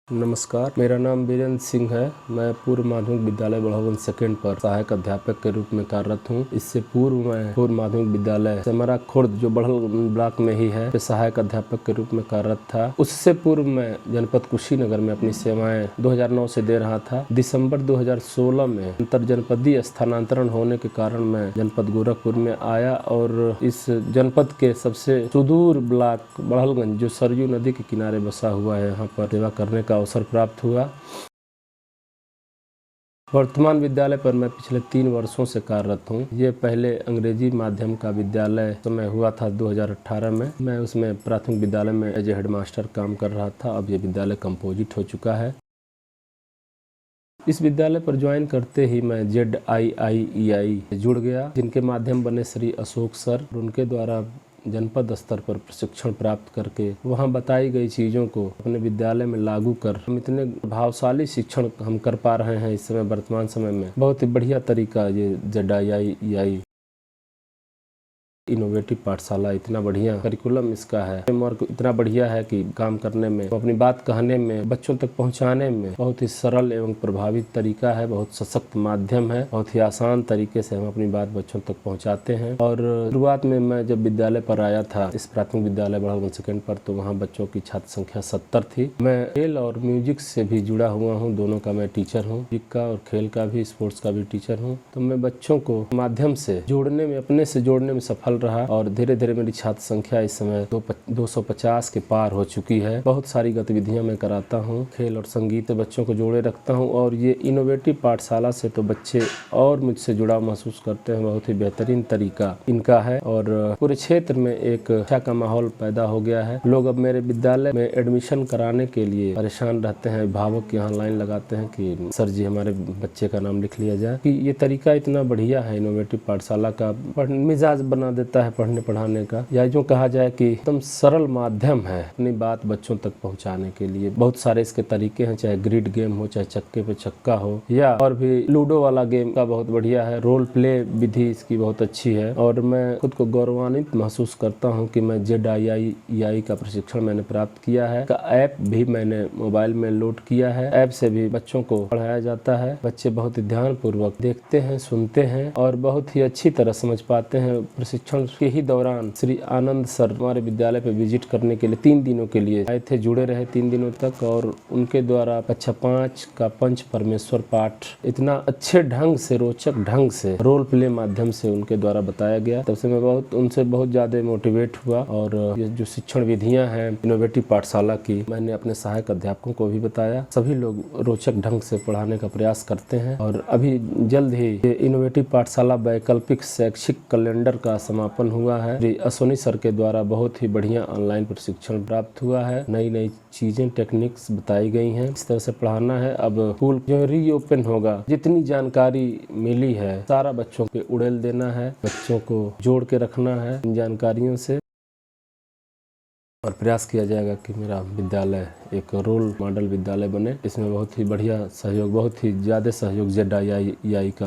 नमस्कार, मेरा नाम वीरेंद्र सिंह है। मैं पूर्व माध्यमिक विद्यालय बढ़ावन सेकेंड पर सहायक अध्यापक के रूप में कार्यरत हूँ। इससे पूर्व मैं पूर्व माध्यमिक विद्यालय सेमरा खुर्द जो बढ़ल ब्लॉक में ही है सहायक अध्यापक के रूप में कार्यरत था। उससे पूर्व मैं जनपद कुशीनगर में अपनी सेवाएं 2009 से दे रहा था। दिसंबर 2016 में अंतर जनपदीय स्थानांतरण होने के कारण मैं जनपद गोरखपुर में आया और इस जनपद के सबसे सुदूर ब्लॉक बढ़लगंज जो सरयू नदी के किनारे बसा हुआ है, यहाँ पर सेवा करने का अवसर प्राप्त हुआ। वर्तमान विद्यालय पर मैं पिछले 3 वर्षों से कार्यरत हूँ। ये पहले अंग्रेजी माध्यम का विद्यालय समय हुआ था 2018 में। मैं उसमें प्राथमिक विद्यालय में एज ए हेडमास्टर काम कर रहा था। अब ये विद्यालय कंपोजिट हो चुका है। इस विद्यालय पर ज्वाइन करते ही मैं ZIIEI जुड़ गया, जिनके माध्यम बने श्री अशोक सर। उनके द्वारा जनपद स्तर पर प्रशिक्षण प्राप्त करके वहां बताई गई चीज़ों को अपने विद्यालय में लागू कर हम इतने प्रभावशाली शिक्षण हम कर पा रहे हैं। इस समय वर्तमान समय में बहुत ही बढ़िया तरीका ये ZIIEI इनोवेटिव पाठशाला, इतना बढ़िया करिकुलम इसका है, फ्रेमवर्क इतना बढ़िया है कि काम करने में, अपनी बात कहने में, बच्चों तक पहुंचाने में बहुत ही सरल एवं प्रभावी तरीका है। बहुत सशक्त माध्यम है। बहुत ही आसान तरीके से हम अपनी बात बच्चों तक पहुंचाते हैं। और शुरुआत में मैं जब विद्यालय पर आया था, इस प्राथमिक विद्यालय बढ़लगंज सेकेंड पर, तो वहाँ बच्चों की छात्र संख्या 70 थी। मैं खेल और म्यूजिक से भी जुड़ा हुआ हूँ, दोनों का मैं टीचर हूँ। म्यूजिक का और खेल का भी, स्पोर्ट्स का भी टीचर हूँ। तो मैं बच्चों को माध्यम से जोड़ने में, अपने से जोड़ने में सफल रहा और धीरे धीरे मेरी छात्र संख्या इस समय 250 के पार हो चुकी है। बहुत सारी गतिविधियां मैं कराता हूं, खेल और संगीत से बच्चों को जोड़े रखता हूं और ये इनोवेटिव पाठशाला से तो बच्चे और मुझसे जुड़ाव महसूस करते हैं। बहुत ही बेहतरीन तरीका इनका है और पूरे क्षेत्र में एक अच्छा का माहौल पैदा हो गया है। लोग अब मेरे विद्यालय में एडमिशन कराने के लिए परेशान रहते हैं। अभिभावक यहाँ लाइन लगाते हैं कि सर जी हमारे बच्चे का नाम लिख लिया जाए। कि ये तरीका इतना बढ़िया है इनोवेटिव पाठशाला का, मिजाज बना देता है पढ़ने पढ़ाने का, या जो कहा जाए कि एकदम सरल माध्यम है अपनी बात बच्चों तक पहुंचाने के लिए। बहुत सारे इसके तरीके हैं, चाहे ग्रिड गेम हो, चाहे चक्के पे चक्का हो, या और भी लूडो वाला गेम का बहुत बढ़िया है। रोल प्ले विधि इसकी बहुत अच्छी है और मैं खुद को गौरवान्वित महसूस करता हूं कि मैं ZIIEI का प्रशिक्षण मैंने प्राप्त किया है। का ऐप भी मैंने मोबाइल में लोड किया है। ऐप से भी बच्चों को पढ़ाया जाता है। बच्चे बहुत ही ध्यान पूर्वक देखते हैं, सुनते हैं और बहुत ही अच्छी तरह समझ पाते हैं। प्रशिक्षण के ही दौरान श्री आनंद सर हमारे विद्यालय पे विजिट करने के लिए 3 दिनों के लिए आए थे, जुड़े रहे 3 दिनों तक और उनके द्वारा कक्षा 5 का पंच परमेश्वर पाठ इतना अच्छे ढंग से, रोचक ढंग से, रोल प्ले माध्यम से उनके द्वारा बताया गया। तब से मैं उनसे बहुत ज्यादा मोटिवेट हुआ और ये जो शिक्षण विधियां हैं इनोवेटिव पाठशाला की, मैंने अपने सहायक अध्यापकों को भी बताया। सभी लोग रोचक ढंग से पढ़ाने का प्रयास करते हैं और अभी जल्द ही ये इनोवेटिव पाठशाला वैकल्पिक शैक्षिक कैलेंडर का समापन हुआ है। श्री अश्विनी सर के द्वारा बहुत ही बढ़िया ऑनलाइन प्रशिक्षण प्राप्त हुआ है। नई नई चीजें, टेक्निक्स बताई गई हैं, इस तरह से पढ़ाना है। अब स्कूल जो रीओपन होगा, जितनी जानकारी मिली है सारा बच्चों के उड़ेल देना है, बच्चों को जोड़ के रखना है इन जानकारियों से और प्रयास किया जाएगा कि मेरा विद्यालय एक रोल मॉडल विद्यालय बने। इसमें बहुत ही बढ़िया सहयोग, बहुत ही ज्यादा सहयोग ZIIEI का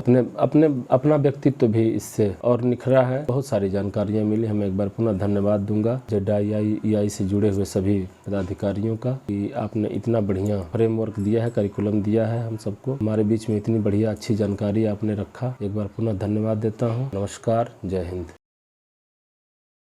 अपना व्यक्तित्व भी इससे और निखरा है। बहुत सारी जानकारियां मिली। हम एक बार पुनः धन्यवाद दूंगा ZIIEI से जुड़े हुए सभी पदाधिकारियों का कि आपने इतना बढ़िया फ्रेमवर्क दिया है, करिकुलम दिया है हम सबको, हमारे बीच में इतनी बढ़िया अच्छी जानकारी आपने रखा। एक बार पुनः धन्यवाद देता हूँ। नमस्कार, जय हिंद।